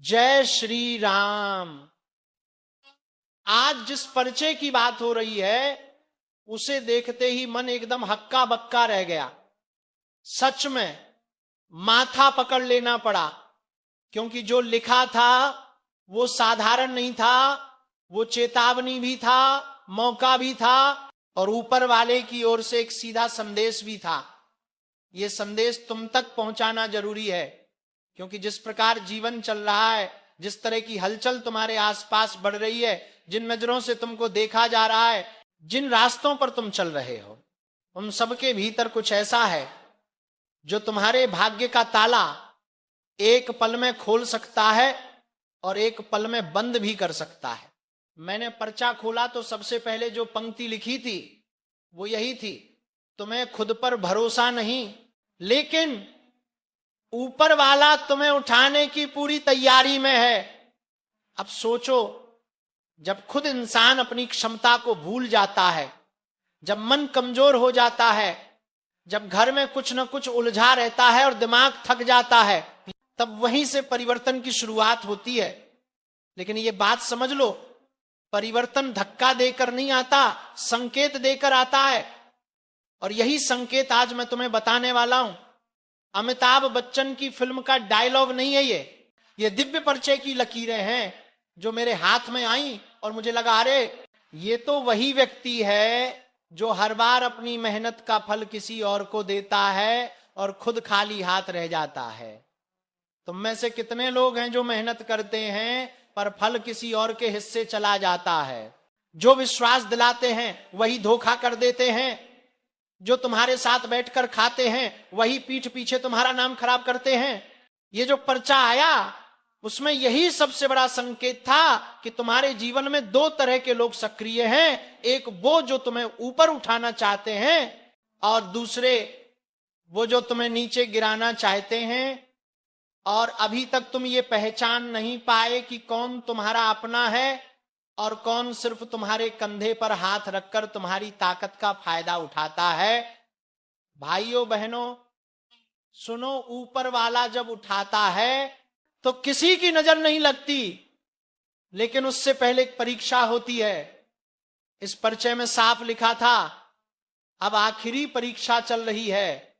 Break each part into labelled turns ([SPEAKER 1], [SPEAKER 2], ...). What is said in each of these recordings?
[SPEAKER 1] जय श्री राम। आज जिस पर्चे की बात हो रही है उसे देखते ही मन एकदम हक्का बक्का रह गया। सच में माथा पकड़ लेना पड़ा, क्योंकि जो लिखा था वो साधारण नहीं था, वो चेतावनी भी था, मौका भी था और ऊपर वाले की ओर से एक सीधा संदेश भी था। ये संदेश तुम तक पहुंचाना जरूरी है, क्योंकि जिस प्रकार जीवन चल रहा है, जिस तरह की हलचल तुम्हारे आसपास बढ़ रही है, जिन नजरों से तुमको देखा जा रहा है, जिन रास्तों पर तुम चल रहे हो, उन सबके भीतर कुछ ऐसा है जो तुम्हारे भाग्य का ताला एक पल में खोल सकता है और एक पल में बंद भी कर सकता है। मैंने पर्चा खोला तो सबसे पहले जो पंक्ति लिखी थी वो यही थी, तुम्हें खुद पर भरोसा नहीं, लेकिन ऊपर वाला तुम्हें उठाने की पूरी तैयारी में है। अब सोचो, जब खुद इंसान अपनी क्षमता को भूल जाता है, जब मन कमजोर हो जाता है, जब घर में कुछ न कुछ उलझा रहता है और दिमाग थक जाता है, तब वहीं से परिवर्तन की शुरुआत होती है। लेकिन ये बात समझ लो, परिवर्तन धक्का देकर नहीं आता, संकेत देकर आता है। और यही संकेत आज मैं तुम्हें बताने वाला हूं। अमिताभ बच्चन की फिल्म का डायलॉग नहीं है ये दिव्य परिचय की लकीरें हैं जो मेरे हाथ में आई और मुझे लगा, अरे ये तो वही व्यक्ति है जो हर बार अपनी मेहनत का फल किसी और को देता है और खुद खाली हाथ रह जाता है। तुम में से कितने लोग हैं जो मेहनत करते हैं पर फल किसी और के हिस्से चला जाता है? जो विश्वास दिलाते हैं वही धोखा कर देते हैं, जो तुम्हारे साथ बैठकर खाते हैं वही पीठ पीछे तुम्हारा नाम खराब करते हैं। ये जो पर्चा आया उसमें यही सबसे बड़ा संकेत था कि तुम्हारे जीवन में दो तरह के लोग सक्रिय हैं, एक वो जो तुम्हें ऊपर उठाना चाहते हैं और दूसरे वो जो तुम्हें नीचे गिराना चाहते हैं। और अभी तक तुम ये पहचान नहीं पाए कि कौन तुम्हारा अपना है और कौन सिर्फ तुम्हारे कंधे पर हाथ रखकर तुम्हारी ताकत का फायदा उठाता है। भाइयों बहनों सुनो, ऊपर वाला जब उठाता है तो किसी की नजर नहीं लगती, लेकिन उससे पहले एक परीक्षा होती है। इस परिचय में साफ लिखा था, अब आखिरी परीक्षा चल रही है।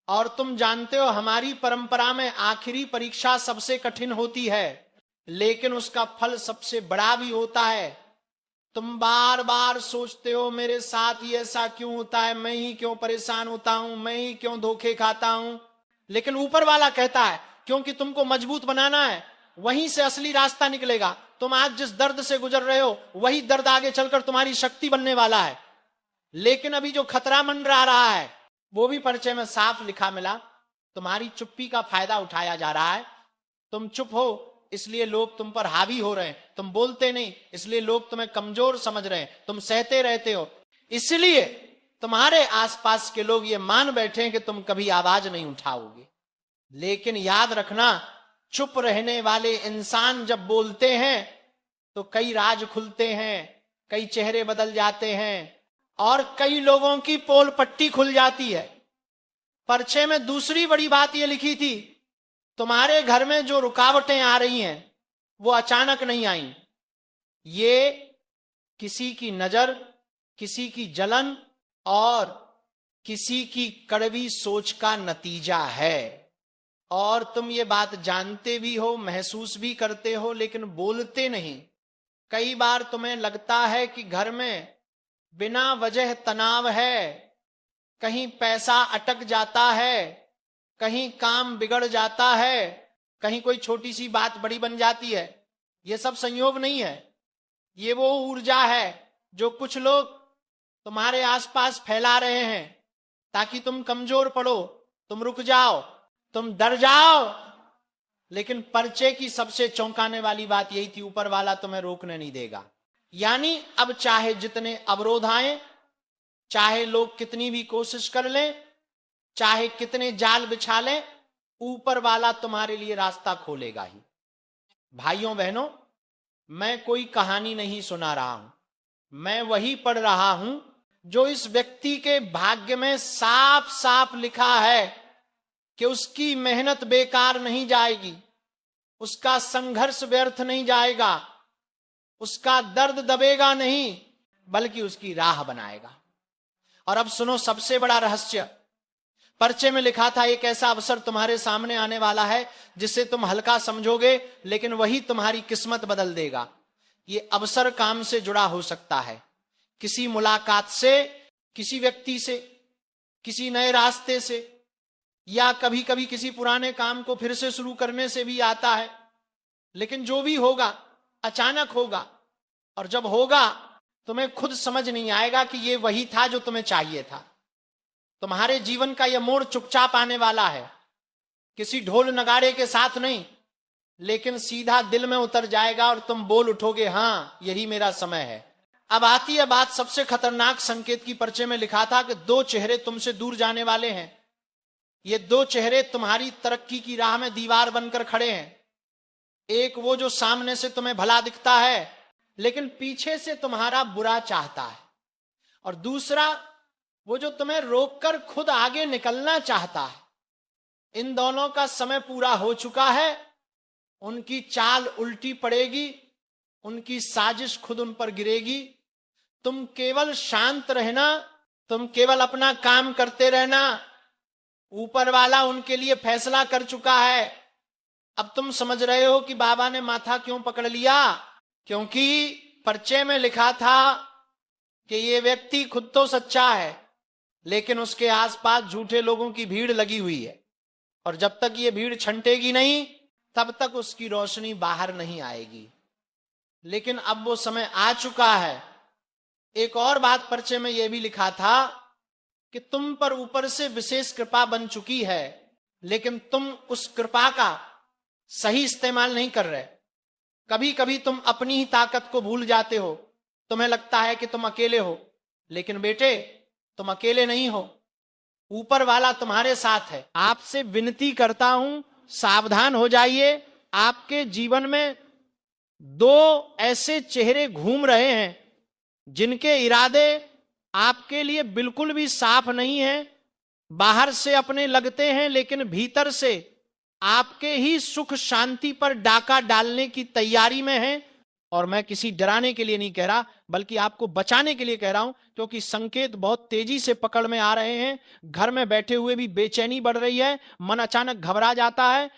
[SPEAKER 1] और तुम जानते हो हमारी परंपरा में आखिरी परीक्षा सबसे कठिन होती है, लेकिन उसका फल सबसे बड़ा भी होता है। तुम बार बार सोचते हो मेरे साथ ही ऐसा क्यों होता है, मैं ही क्यों परेशान होता हूं, मैं ही क्यों धोखे खाता हूं। लेकिन ऊपर वाला कहता है क्योंकि तुमको मजबूत बनाना है, वहीं से असली रास्ता निकलेगा। तुम आज जिस दर्द से गुजर रहे हो वही दर्द आगे चलकर तुम्हारी शक्ति बनने वाला है। लेकिन अभी जो खतरा मंडरा रहा है वो भी परिचय में साफ लिखा मिला, तुम्हारी चुप्पी का फायदा उठाया जा रहा है। तुम चुप हो इसलिए लोग तुम पर हावी हो रहे हैं, तुम बोलते नहीं इसलिए लोग तुम्हें कमजोर समझ रहे हैं, तुम सहते रहते हो, इसलिए तुम्हारे आसपास के लोग ये मान बैठे हैं कि तुम कभी आवाज नहीं उठाओगे। लेकिन याद रखना, चुप रहने वाले इंसान जब बोलते हैं तो कई राज खुलते हैं, कई चेहरे बदल जाते हैं और कई लोगों की पोल पट्टी खुल जाती है। पर्चे में दूसरी बड़ी बात यह लिखी थी, तुम्हारे घर में जो रुकावटें आ रही हैं वो अचानक नहीं आई, ये किसी की नजर, किसी की जलन और किसी की कड़वी सोच का नतीजा है। और तुम ये बात जानते भी हो, महसूस भी करते हो, लेकिन बोलते नहीं। कई बार तुम्हें लगता है कि घर में बिना वजह तनाव है, कहीं पैसा अटक जाता है, कहीं काम बिगड़ जाता है, कहीं कोई छोटी सी बात बड़ी बन जाती है। ये सब संयोग नहीं है, ये वो ऊर्जा है जो कुछ लोग तुम्हारे आसपास फैला रहे हैं ताकि तुम कमजोर पड़ो, तुम रुक जाओ, तुम डर जाओ। लेकिन पर्चे की सबसे चौंकाने वाली बात यही थी, ऊपर वाला तुम्हें रोकने नहीं देगा। यानी अब चाहे जितने अवरोध आए, चाहे लोग कितनी भी कोशिश कर लें, चाहे कितने जाल बिछा लें, ऊपर वाला तुम्हारे लिए रास्ता खोलेगा ही। भाइयों बहनों, मैं कोई कहानी नहीं सुना रहा हूं, मैं वही पढ़ रहा हूं जो इस व्यक्ति के भाग्य में साफ साफ लिखा है कि उसकी मेहनत बेकार नहीं जाएगी, उसका संघर्ष व्यर्थ नहीं जाएगा, उसका दर्द दबेगा नहीं, बल्कि उसकी राह बनाएगा। और अब सुनो सबसे बड़ा रहस्य। पर्चे में लिखा था एक ऐसा अवसर तुम्हारे सामने आने वाला है जिसे तुम हल्का समझोगे, लेकिन वही तुम्हारी किस्मत बदल देगा। ये अवसर काम से जुड़ा हो सकता है, किसी मुलाकात से, किसी व्यक्ति से, किसी नए रास्ते से, या कभी कभी किसी पुराने काम को फिर से शुरू करने से भी आता है। लेकिन जो भी होगा अचानक होगा, और जब होगा तुम्हें खुद समझ नहीं आएगा कि ये वही था जो तुम्हें चाहिए था। तुम्हारे जीवन का यह मोड़ चुपचाप आने वाला है, किसी ढोल नगाड़े के साथ नहीं, लेकिन सीधा दिल में उतर जाएगा और तुम बोल उठोगे, हां यही मेरा समय है। अब आती है बात सबसे खतरनाक संकेत की। पर्चे में लिखा था कि 2 चेहरे तुमसे दूर जाने वाले हैं। ये 2 चेहरे तुम्हारी तरक्की की राह में दीवार बनकर खड़े हैं। एक वो जो सामने से तुम्हें भला दिखता है लेकिन पीछे से तुम्हारा बुरा चाहता है, और दूसरा वो जो तुम्हें रोककर खुद आगे निकलना चाहता है। इन दोनों का समय पूरा हो चुका है, उनकी चाल उल्टी पड़ेगी, उनकी साजिश खुद उन पर गिरेगी। तुम केवल शांत रहना, तुम केवल अपना काम करते रहना। ऊपर वाला उनके लिए फैसला कर चुका है। अब तुम समझ रहे हो कि बाबा ने माथा क्यों पकड़ लिया, क्योंकि पर्चे में लिखा था कि ये व्यक्ति खुद तो सच्चा है, लेकिन उसके आसपास झूठे लोगों की भीड़ लगी हुई है, और जब तक ये भीड़ छंटेगी नहीं तब तक उसकी रोशनी बाहर नहीं आएगी। लेकिन अब वो समय आ चुका है। एक और बात पर्चे में यह भी लिखा था कि तुम पर ऊपर से विशेष कृपा बन चुकी है, लेकिन तुम उस कृपा का सही इस्तेमाल नहीं कर रहे। कभी कभी तुम अपनी ही ताकत को भूल जाते हो। तुम्हें लगता है कि तुम अकेले हो, लेकिन बेटे तुम अकेले नहीं हो, ऊपर वाला तुम्हारे साथ है। आपसे विनती करता हूं, सावधान हो जाइए। आपके जीवन में 2 ऐसे चेहरे घूम रहे हैं जिनके इरादे आपके लिए बिल्कुल भी साफ नहीं है। बाहर से अपने लगते हैं, लेकिन भीतर से आपके ही सुख शांति पर डाका डालने की तैयारी में है। और मैं किसी डराने के लिए नहीं कह रहा, बल्कि आपको बचाने के लिए कह रहा हूं, क्योंकि संकेत बहुत तेजी से पकड़ में आ रहे हैं। घर में बैठे हुए भी बेचैनी बढ़ रही है, मन अचानक घबरा जाता है,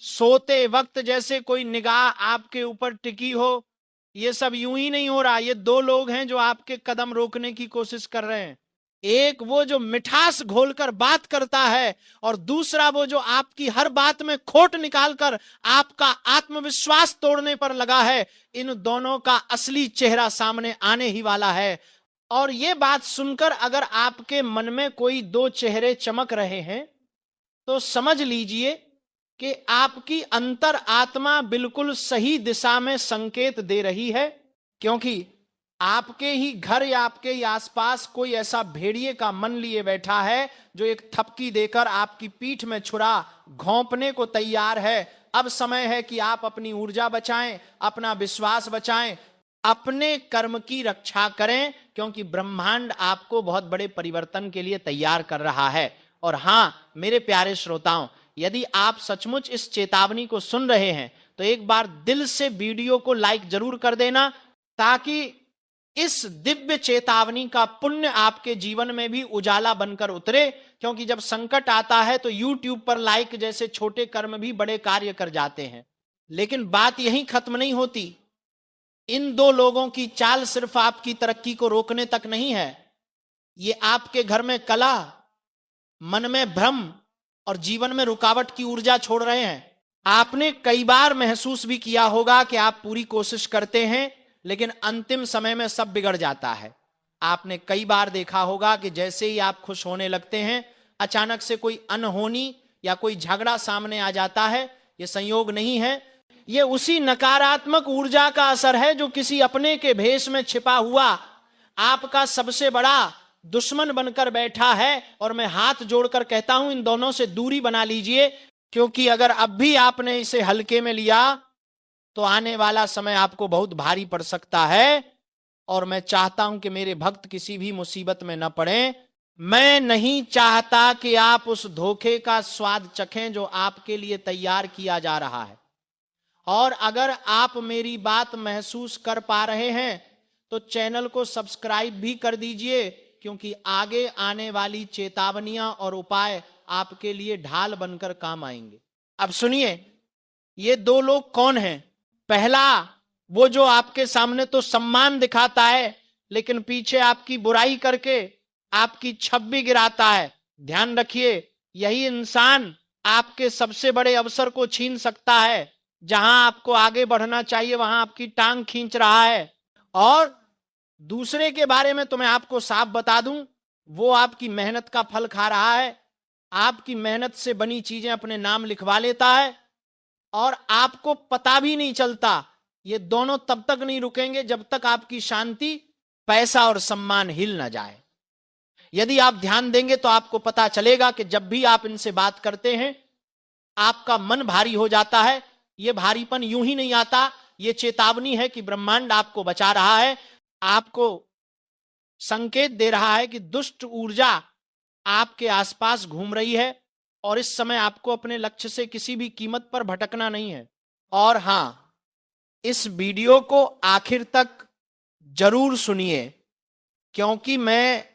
[SPEAKER 1] सोते वक्त जैसे कोई निगाह आपके ऊपर टिकी हो। ये सब यूं ही नहीं हो रहा। ये 2 लोग हैं जो आपके कदम रोकने की कोशिश कर रहे हैं। एक वो जो मिठास घोलकर बात करता है, और दूसरा वो जो आपकी हर बात में खोट निकालकर आपका आत्मविश्वास तोड़ने पर लगा है। इन दोनों का असली चेहरा सामने आने ही वाला है। और ये बात सुनकर अगर आपके मन में कोई 2 चेहरे चमक रहे हैं तो समझ लीजिए कि आपकी अंतर आत्मा बिल्कुल सही दिशा में संकेत दे रही है, क्योंकि आपके ही घर या आपके ही आसपास कोई ऐसा भेड़िए का मन लिए बैठा है जो एक थपकी देकर आपकी पीठ में छुरा घोंपने को तैयार है। अब समय है कि आप अपनी ऊर्जा बचाएं, अपना विश्वास बचाएं, अपने कर्म की रक्षा करें, क्योंकि ब्रह्मांड आपको बहुत बड़े परिवर्तन के लिए तैयार कर रहा है। और हां मेरे प्यारे श्रोताओं, यदि आप सचमुच इस चेतावनी को सुन रहे हैं तो एक बार दिल से वीडियो को लाइक जरूर कर देना, ताकि इस दिव्य चेतावनी का पुण्य आपके जीवन में भी उजाला बनकर उतरे। क्योंकि जब संकट आता है तो YouTube पर लाइक जैसे छोटे कर्म भी बड़े कार्य कर जाते हैं। लेकिन बात यहीं खत्म नहीं होती। इन 2 लोगों की चाल सिर्फ आपकी तरक्की को रोकने तक नहीं है, ये आपके घर में कला, मन में भ्रम और जीवन में रुकावट की ऊर्जा छोड़ रहे हैं। आपने कई बार महसूस भी किया होगा कि आप पूरी कोशिश करते हैं, लेकिन अंतिम समय में सब बिगड़ जाता है। आपने कई बार देखा होगा कि जैसे ही आप खुश होने लगते हैं, अचानक से कोई अनहोनी या कोई झगड़ा सामने आ जाता है। यह संयोग नहीं है, यह उसी नकारात्मक ऊर्जा का असर है जो किसी अपने के भेष में छिपा हुआ आपका सबसे बड़ा दुश्मन बनकर बैठा है। और मैं हाथ जोड़कर कहता हूं, इन दोनों से दूरी बना लीजिए, क्योंकि अगर अब भी आपने इसे हल्के में लिया तो आने वाला समय आपको बहुत भारी पड़ सकता है। और मैं चाहता हूं कि मेरे भक्त किसी भी मुसीबत में न पड़े। मैं नहीं चाहता कि आप उस धोखे का स्वाद चखें जो आपके लिए तैयार किया जा रहा है। और अगर आप मेरी बात महसूस कर पा रहे हैं तो चैनल को सब्सक्राइब भी कर दीजिए, क्योंकि आगे आने वाली चेतावनियां और उपाय आपके लिए ढाल बनकर काम आएंगे। अब सुनिए, ये दो लोग कौन हैं? पहला, वो जो आपके सामने तो सम्मान दिखाता है, लेकिन पीछे आपकी बुराई करके आपकी छवि गिराता है। ध्यान रखिए, यही इंसान आपके सबसे बड़े अवसर को छीन सकता है। जहां आपको आगे बढ़ना चाहिए वहां आपकी टांग खींच रहा है। और दूसरे के बारे में तो मैं आपको साफ बता दूं, वो आपकी मेहनत का फल खा रहा है, आपकी मेहनत से बनी चीजें अपने नाम लिखवा लेता है, और आपको पता भी नहीं चलता। ये दोनों तब तक नहीं रुकेंगे जब तक आपकी शांति, पैसा और सम्मान हिल ना जाए। यदि आप ध्यान देंगे तो आपको पता चलेगा कि जब भी आप इनसे बात करते हैं आपका मन भारी हो जाता है। यह भारीपन यूं ही नहीं आता, यह चेतावनी है कि ब्रह्मांड आपको बचा रहा है, आपको संकेत दे रहा है कि दुष्ट ऊर्जा आपके आसपास घूम रही है और इस समय आपको अपने लक्ष्य से किसी भी कीमत पर भटकना नहीं है। और हां, इस वीडियो को आखिर तक जरूर सुनिए, क्योंकि मैं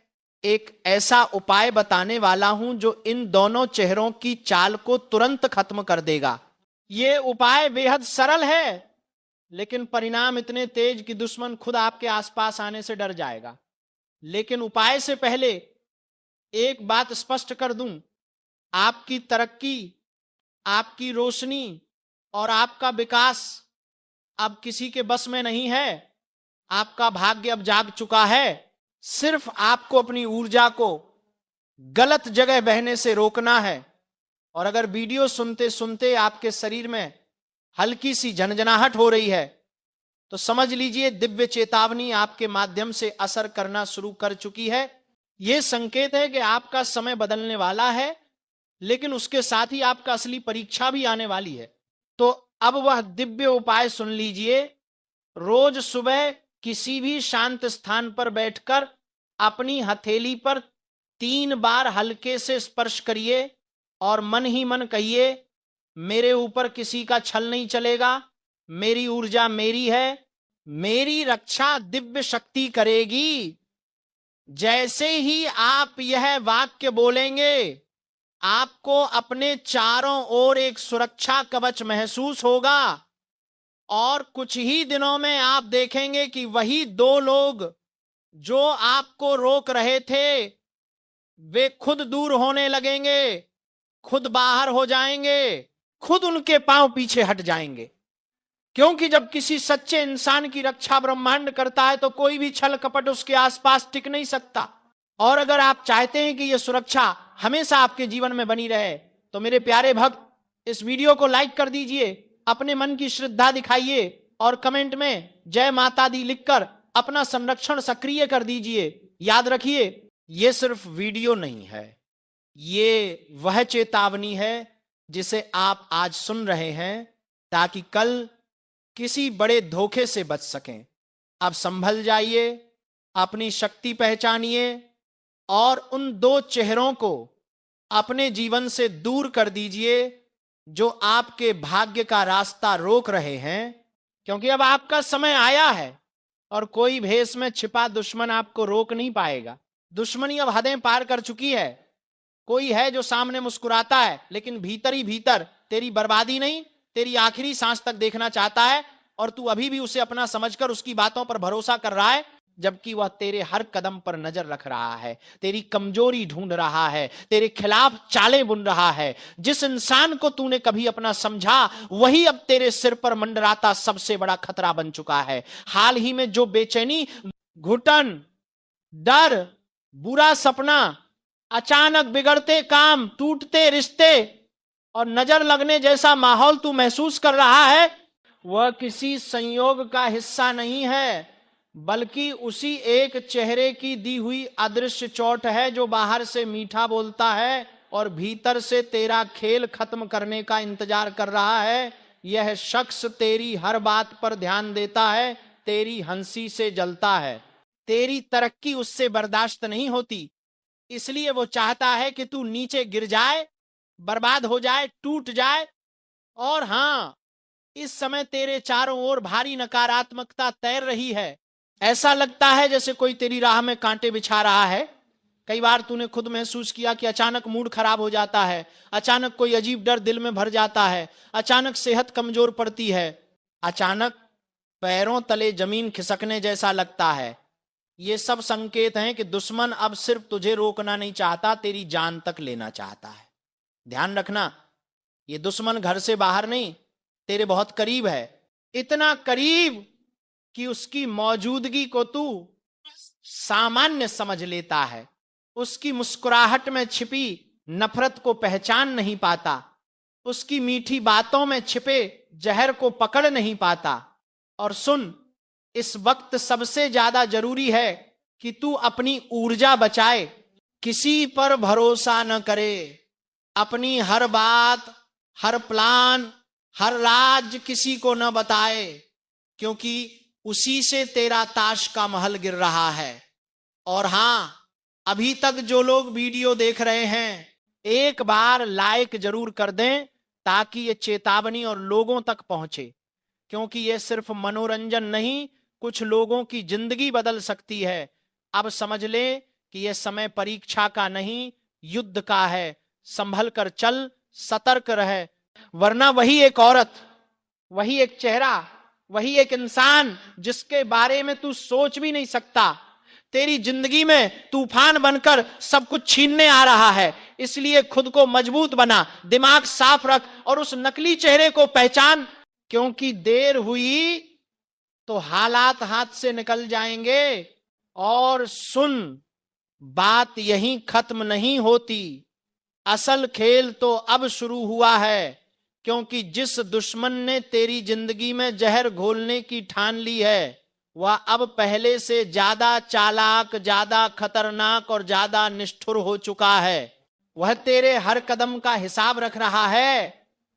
[SPEAKER 1] एक ऐसा उपाय बताने वाला हूं जो इन दोनों चेहरों की चाल को तुरंत खत्म कर देगा। यह उपाय बेहद सरल है, लेकिन परिणाम इतने तेज कि दुश्मन खुद आपके आसपास आने से डर जाएगा। लेकिन उपाय से पहले एक बात स्पष्ट कर दूं, आपकी तरक्की, आपकी रोशनी और आपका विकास अब किसी के बस में नहीं है। आपका भाग्य अब जाग चुका है। सिर्फ आपको अपनी ऊर्जा को गलत जगह बहने से रोकना है। और अगर वीडियो सुनते सुनते आपके शरीर में हल्की सी झनझनाहट हो रही है तो समझ लीजिए दिव्य चेतावनी आपके माध्यम से असर करना शुरू कर चुकी है। यह संकेत है कि आपका समय बदलने वाला है, लेकिन उसके साथ ही आपका असली परीक्षा भी आने वाली है। तो अब वह दिव्य उपाय सुन लीजिए। रोज सुबह किसी भी शांत स्थान पर बैठकर अपनी हथेली पर 3 बार हल्के से स्पर्श करिए और मन ही मन कहिए, मेरे ऊपर किसी का छल नहीं चलेगा, मेरी ऊर्जा मेरी है, मेरी रक्षा दिव्य शक्ति करेगी। जैसे ही आप यह वाक्य बोलेंगे, आपको अपने चारों ओर एक सुरक्षा कवच महसूस होगा और कुछ ही दिनों में आप देखेंगे कि वही 2 लोग जो आपको रोक रहे थे वे खुद दूर होने लगेंगे, खुद बाहर हो जाएंगे, खुद उनके पांव पीछे हट जाएंगे। क्योंकि जब किसी सच्चे इंसान की रक्षा ब्रह्मांड करता है तो कोई भी छल कपट उसके आसपास टिक नहीं सकता। और अगर आप चाहते हैं कि यह सुरक्षा हमेशा आपके जीवन में बनी रहे तो मेरे प्यारे भक्त, इस वीडियो को लाइक कर दीजिए, अपने मन की श्रद्धा दिखाइए और कमेंट में जय माता दी लिखकर अपना संरक्षण सक्रिय कर दीजिए। याद रखिए, यह सिर्फ वीडियो नहीं है, ये वह चेतावनी है जिसे आप आज सुन रहे हैं ताकि कल किसी बड़े धोखे से बच सकें। अब संभल जाइए, अपनी शक्ति पहचानिए और उन 2 चेहरों को अपने जीवन से दूर कर दीजिए जो आपके भाग्य का रास्ता रोक रहे हैं। क्योंकि अब आपका समय आया है और कोई भेष में छिपा दुश्मन आपको रोक नहीं पाएगा। दुश्मनी अब हदें पार कर चुकी है। कोई है जो सामने मुस्कुराता है लेकिन भीतर ही भीतर तेरी बर्बादी नहीं, तेरी आखिरी सांस तक देखना चाहता है, और तू अभी भी उसे अपना समझकर उसकी बातों पर भरोसा कर रहा है, जबकि वह तेरे हर कदम पर नजर रख रहा है, तेरी कमजोरी ढूंढ रहा है, तेरे खिलाफ चालें बुन रहा है। जिस इंसान को तूने कभी अपना समझा वही अब तेरे सिर पर मंडराता सबसे बड़ा खतरा बन चुका है। हाल ही में जो बेचैनी, घुटन, डर, बुरा सपना, अचानक बिगड़ते काम, टूटते रिश्ते और नजर लगने जैसा माहौल तू महसूस कर रहा है, वह किसी संयोग का हिस्सा नहीं है, बल्कि उसी एक चेहरे की दी हुई अदृश्य चोट है जो बाहर से मीठा बोलता है और भीतर से तेरा खेल खत्म करने का इंतजार कर रहा है। यह शख्स तेरी हर बात पर ध्यान देता है, तेरी हंसी से जलता है, तेरी तरक्की उससे बर्दाश्त नहीं होती, इसलिए वो चाहता है कि तू नीचे गिर जाए, बर्बाद हो जाए, टूट जाए। और हां, इस समय तेरे चारों ओर भारी नकारात्मकता तैर रही है। ऐसा लगता है जैसे कोई तेरी राह में कांटे बिछा रहा है। कई बार तूने खुद महसूस किया कि अचानक मूड खराब हो जाता है, अचानक कोई अजीब डर दिल में भर जाता है, अचानक सेहत कमजोर पड़ती है, अचानक पैरों तले जमीन खिसकने जैसा लगता है। ये सब संकेत हैं कि दुश्मन अब सिर्फ तुझे रोकना नहीं चाहता, तेरी जान तक लेना चाहता है। ध्यान रखना, ये दुश्मन घर से बाहर नहीं, तेरे बहुत करीब है। इतना करीब कि उसकी मौजूदगी को तू सामान्य समझ लेता है, उसकी मुस्कुराहट में छिपी नफरत को पहचान नहीं पाता, उसकी मीठी बातों में छिपे जहर को पकड़ नहीं पाता। और सुन, इस वक्त सबसे ज्यादा जरूरी है कि तू अपनी ऊर्जा बचाए, किसी पर भरोसा न करे, अपनी हर बात, हर प्लान, हर राज किसी को न बताए, क्योंकि उसी से तेरा ताश का महल गिर रहा है। और हां, अभी तक जो लोग वीडियो देख रहे हैं, एक बार लाइक जरूर कर दें ताकि ये चेतावनी और लोगों तक पहुंचे, क्योंकि ये सिर्फ मनोरंजन नहीं, कुछ लोगों की जिंदगी बदल सकती है। अब समझ ले कि यह समय परीक्षा का नहीं, युद्ध का है। संभल कर चल, सतर्क रहे, वरना वही एक औरत, वही एक चेहरा, वही एक इंसान जिसके बारे में तू सोच भी नहीं सकता, तेरी जिंदगी में तूफान बनकर सब कुछ छीनने आ रहा है। इसलिए खुद को मजबूत बना, दिमाग साफ रख और उस नकली चेहरे को पहचान, क्योंकि देर हुई तो हालात हाथ से निकल जाएंगे। और सुन, बात यहीं खत्म नहीं होती, असल खेल तो अब शुरू हुआ है, क्योंकि जिस दुश्मन ने तेरी जिंदगी में जहर घोलने की ठान ली है, वह अब पहले से ज्यादा चालाक, ज्यादा खतरनाक और ज्यादा निष्ठुर हो चुका है। वह तेरे हर कदम का हिसाब रख रहा है,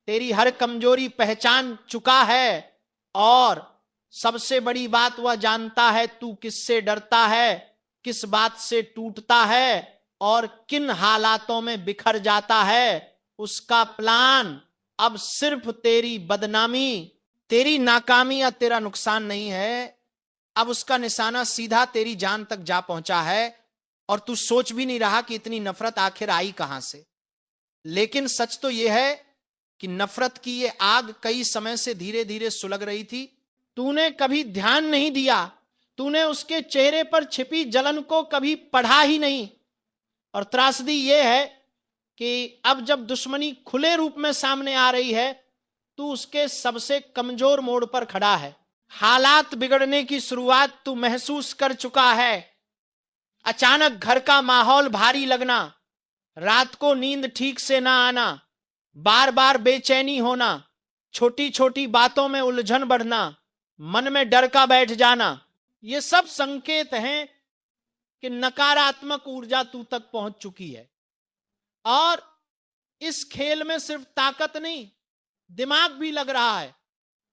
[SPEAKER 1] तेरी हर कमजोरी पहचान चुका है, और सबसे बड़ी बात वह जानता है तू किससे डरता है, किस बात से टूटता है और किन हालातों में बिखर जाता है। उसका प्लान अब सिर्फ तेरी बदनामी, तेरी नाकामी या तेरा नुकसान नहीं है। अब उसका निशाना सीधा तेरी जान तक जा पहुंचा है, और तू सोच भी नहीं रहा कि इतनी नफरत आखिर आई कहां से। लेकिन सच तो यह है कि नफरत की ये आग कई समय से धीरे धीरे सुलग रही थी। तूने कभी ध्यान नहीं दिया, तूने उसके चेहरे पर छिपी जलन को कभी पढ़ा ही नहीं। और त्रासदी यह है कि अब जब दुश्मनी खुले रूप में सामने आ रही है, तू उसके सबसे कमजोर मोड़ पर खड़ा है। हालात बिगड़ने की शुरुआत तू महसूस कर चुका है। अचानक घर का माहौल भारी लगना, रात को नींद ठीक से ना आना, बार बार बेचैनी होना, छोटी छोटी बातों में उलझन बढ़ना, मन में डर का बैठ जाना, ये सब संकेत हैं कि नकारात्मक ऊर्जा तू तक पहुंच चुकी है। और इस खेल में सिर्फ ताकत नहीं, दिमाग भी लग रहा है।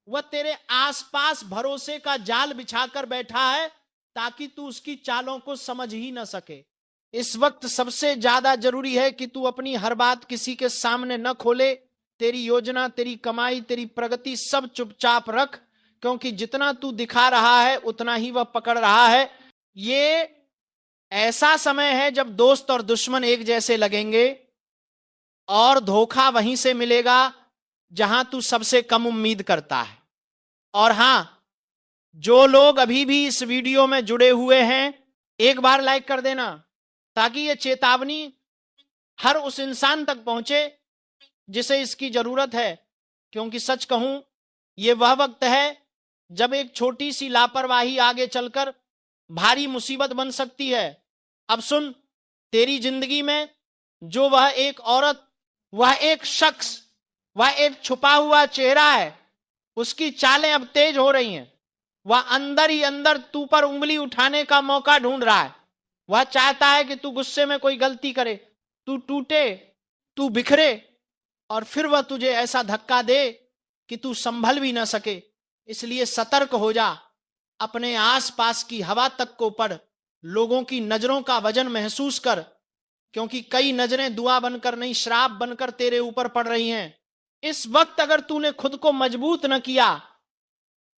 [SPEAKER 1] वह तेरे आसपास भरोसे का जाल बिछाकर बैठा है ताकि तू उसकी चालों को समझ ही न सके। इस वक्त सबसे ज्यादा जरूरी है कि तू अपनी हर बात किसी के सामने न खोले। तेरी योजना, तेरी कमाई, तेरी प्रगति सब चुपचाप रख, क्योंकि जितना तू दिखा रहा है उतना ही वह पकड़ रहा है। ये ऐसा समय है जब दोस्त और दुश्मन एक जैसे लगेंगे, और धोखा वहीं से मिलेगा जहां तू सबसे कम उम्मीद करता है। और हां, जो लोग अभी भी इस वीडियो में जुड़े हुए हैं, एक बार लाइक कर देना ताकि ये चेतावनी हर उस इंसान तक पहुंचे जिसे इसकी जरूरत है। क्योंकि सच कहूं, यह वह वक्त है जब एक छोटी सी लापरवाही आगे चलकर भारी मुसीबत बन सकती है। अब सुन, तेरी जिंदगी में जो वह एक औरत, वह एक शख्स, वह एक छुपा हुआ चेहरा है, उसकी चालें अब तेज हो रही हैं। वह अंदर ही अंदर तू पर उंगली उठाने का मौका ढूंढ रहा है। वह चाहता है कि तू गुस्से में कोई गलती करे, तू टूटे, तू बिखरे, और फिर वह तुझे ऐसा धक्का दे कि तू संभल भी ना सके। इसलिए सतर्क हो जा, अपने आसपास की हवा तक को पढ़, लोगों की नजरों का वजन महसूस कर, क्योंकि कई नजरें दुआ बनकर नहीं, श्राप बनकर तेरे ऊपर पड़ रही हैं। इस वक्त अगर तूने खुद को मजबूत न किया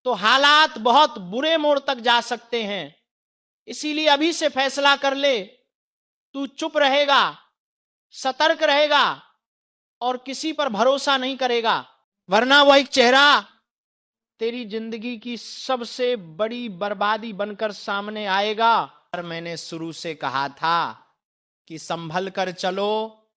[SPEAKER 1] तो हालात बहुत बुरे मोड़ तक जा सकते हैं। इसीलिए अभी से फैसला कर ले, तू चुप रहेगा, सतर्क रहेगा और किसी पर भरोसा नहीं करेगा, वरना वह एक चेहरा तेरी जिंदगी की सबसे बड़ी बर्बादी बनकर सामने आएगा। और मैंने शुरू से कहा था कि संभल कर चलो,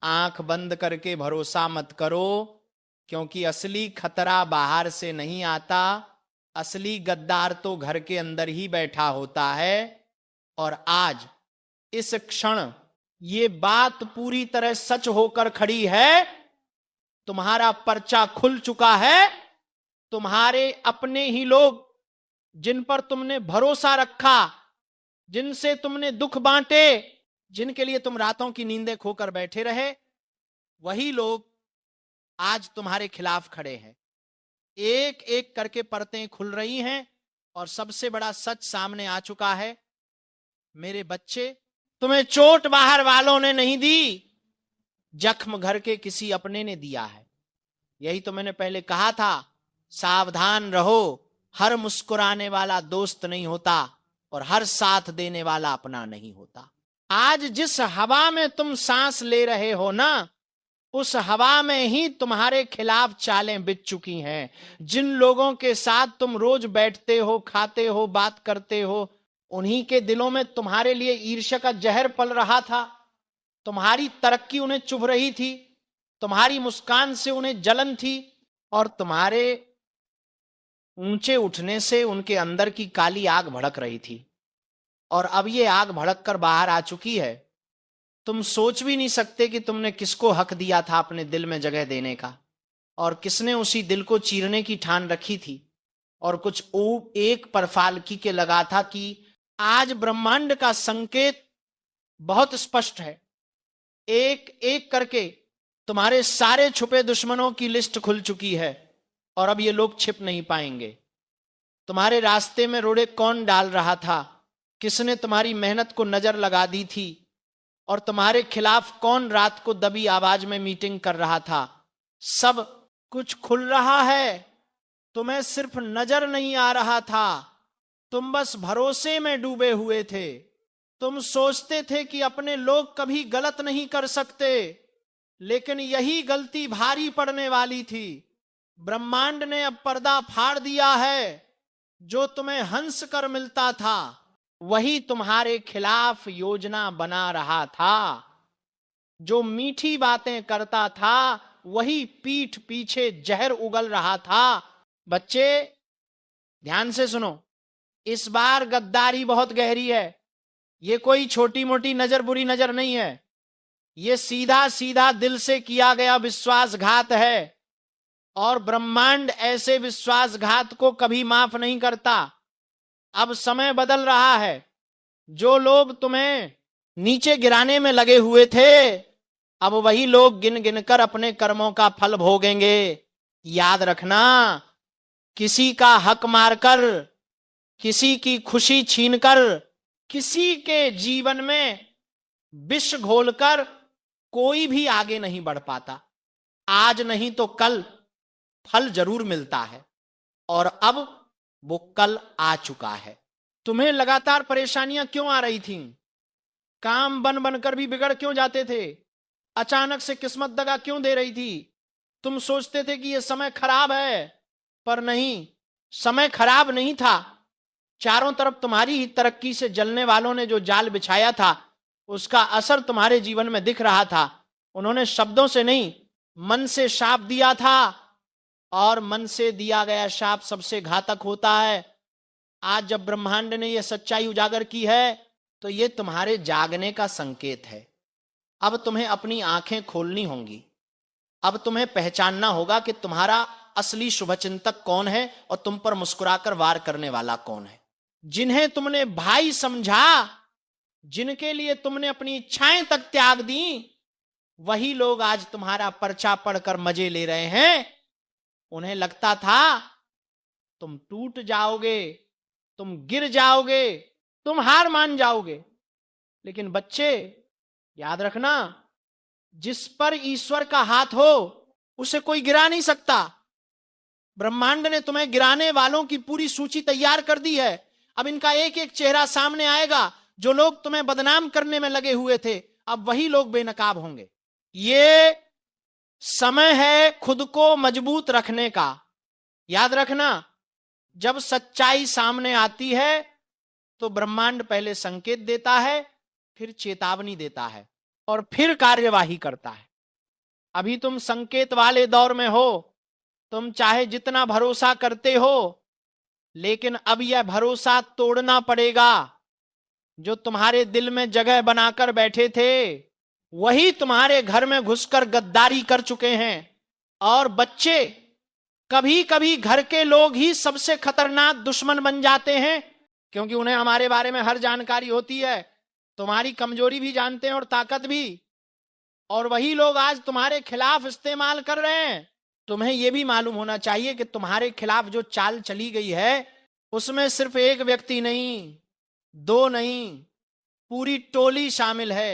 [SPEAKER 1] आंख बंद करके भरोसा मत करो, क्योंकि असली खतरा बाहर से नहीं आता, असली गद्दार तो घर के अंदर ही बैठा होता है। और आज इस क्षण ये बात पूरी तरह सच होकर खड़ी है। तुम्हारा पर्चा खुल चुका है। तुम्हारे अपने ही लोग, जिन पर तुमने भरोसा रखा, जिनसे तुमने दुख बांटे, जिनके लिए तुम रातों की नींदें खोकर बैठे रहे, वही लोग आज तुम्हारे खिलाफ खड़े हैं। एक एक करके परतें खुल रही हैं और सबसे बड़ा सच सामने आ चुका है। मेरे बच्चे, तुम्हें चोट बाहर वालों ने नहीं दी, जख्म घर के किसी अपने ने दिया है। यही तो मैंने पहले कहा था, सावधान रहो, हर मुस्कुराने वाला दोस्त नहीं होता और हर साथ देने वाला अपना नहीं होता। आज जिस हवा में तुम सांस ले रहे हो ना, उस हवा में ही तुम्हारे खिलाफ चालें बिछ चुकी हैं। जिन लोगों के साथ तुम रोज बैठते हो, खाते हो, बात करते हो, उन्हीं के दिलों में तुम्हारे लिए ईर्ष्या का जहर पल रहा था। तुम्हारी तरक्की उन्हें चुभ रही थी, तुम्हारी मुस्कान से उन्हें जलन थी और तुम्हारे ऊंचे उठने से उनके अंदर की काली आग भड़क रही थी। और अब ये आग भड़क कर बाहर आ चुकी है। तुम सोच भी नहीं सकते कि तुमने किसको हक दिया था अपने दिल में जगह देने का, और किसने उसी दिल को चीरने की ठान रखी थी। और कुछ एक परफालकी के लगा था कि आज ब्रह्मांड का संकेत बहुत स्पष्ट है। एक एक करके तुम्हारे सारे छुपे दुश्मनों की लिस्ट खुल चुकी है और अब ये लोग छिप नहीं पाएंगे। तुम्हारे रास्ते में रोड़े कौन डाल रहा था, किसने तुम्हारी मेहनत को नजर लगा दी थी, और तुम्हारे खिलाफ कौन रात को दबी आवाज में मीटिंग कर रहा था, सब कुछ खुल रहा है। तुम्हें सिर्फ नजर नहीं आ रहा था, तुम बस भरोसे में डूबे हुए थे। तुम सोचते थे कि अपने लोग कभी गलत नहीं कर सकते, लेकिन यही गलती भारी पड़ने वाली थी। ब्रह्मांड ने अब पर्दा फाड़ दिया है। जो तुम्हें हंस कर मिलता था, वही तुम्हारे खिलाफ योजना बना रहा था। जो मीठी बातें करता था, वही पीठ पीछे जहर उगल रहा था। बच्चे, ध्यान से सुनो, इस बार गद्दारी बहुत गहरी है। ये कोई छोटी मोटी नजर, बुरी नजर नहीं है। ये सीधा सीधा दिल से किया गया विश्वासघात है, और ब्रह्मांड ऐसे विश्वासघात को कभी माफ नहीं करता। अब समय बदल रहा है। जो लोग तुम्हें नीचे गिराने में लगे हुए थे, अब वही लोग गिन गिन कर अपने कर्मों का फल भोगेंगे। याद रखना, किसी का हक मारकर, किसी की खुशी छीनकर, किसी के जीवन में विष घोलकर कोई भी आगे नहीं बढ़ पाता। आज नहीं तो कल फल जरूर मिलता है, और अब वो कल आ चुका है। तुम्हें लगातार परेशानियां क्यों आ रही थीं? काम बन बनकर भी बिगड़ क्यों जाते थे? अचानक से किस्मत दगा क्यों दे रही थी? तुम सोचते थे कि यह समय खराब है, पर नहीं, समय खराब नहीं था। चारों तरफ तुम्हारी ही तरक्की से जलने वालों ने जो जाल बिछाया था, उसका असर तुम्हारे जीवन में दिख रहा था। उन्होंने शब्दों से नहीं, मन से शाप दिया था, और मन से दिया गया शाप सबसे घातक होता है। आज जब ब्रह्मांड ने यह सच्चाई उजागर की है, तो यह तुम्हारे जागने का संकेत है। अब तुम्हें अपनी आंखें खोलनी होंगी। अब तुम्हें पहचानना होगा कि तुम्हारा असली शुभचिंतक कौन है और तुम पर मुस्कुराकर वार करने वाला कौन है। जिन्हें तुमने भाई समझा, जिनके लिए तुमने अपनी इच्छाएं तक त्याग दी, वही लोग आज तुम्हारा पर्चा पढ़कर मजे ले रहे हैं। उन्हें लगता था तुम टूट जाओगे, तुम गिर जाओगे, तुम हार मान जाओगे। लेकिन बच्चे, याद रखना, जिस पर ईश्वर का हाथ हो, उसे कोई गिरा नहीं सकता। ब्रह्मांड ने तुम्हें गिराने वालों की पूरी सूची तैयार कर दी है। अब इनका एक एक चेहरा सामने आएगा। जो लोग तुम्हें बदनाम करने में लगे हुए थे, अब वही लोग बेनकाब होंगे। ये समय है खुद को मजबूत रखने का। याद रखना, जब सच्चाई सामने आती है तो ब्रह्मांड पहले संकेत देता है, फिर चेतावनी देता है और फिर कार्यवाही करता है। अभी तुम संकेत वाले दौर में हो। तुम चाहे जितना भरोसा करते हो, लेकिन अब यह भरोसा तोड़ना पड़ेगा। जो तुम्हारे दिल में जगह बनाकर बैठे थे, वही तुम्हारे घर में घुसकर गद्दारी कर चुके हैं। और बच्चे, कभी कभी घर के लोग ही सबसे खतरनाक दुश्मन बन जाते हैं, क्योंकि उन्हें हमारे बारे में हर जानकारी होती है। तुम्हारी कमजोरी भी जानते हैं और ताकत भी। और वही लोग आज तुम्हारे खिलाफ इस्तेमाल कर रहे हैं। तुम्हें यह भी मालूम होना चाहिए कि तुम्हारे खिलाफ जो चाल चली गई है, उसमें सिर्फ एक व्यक्ति नहीं, दो नहीं, पूरी टोली शामिल है।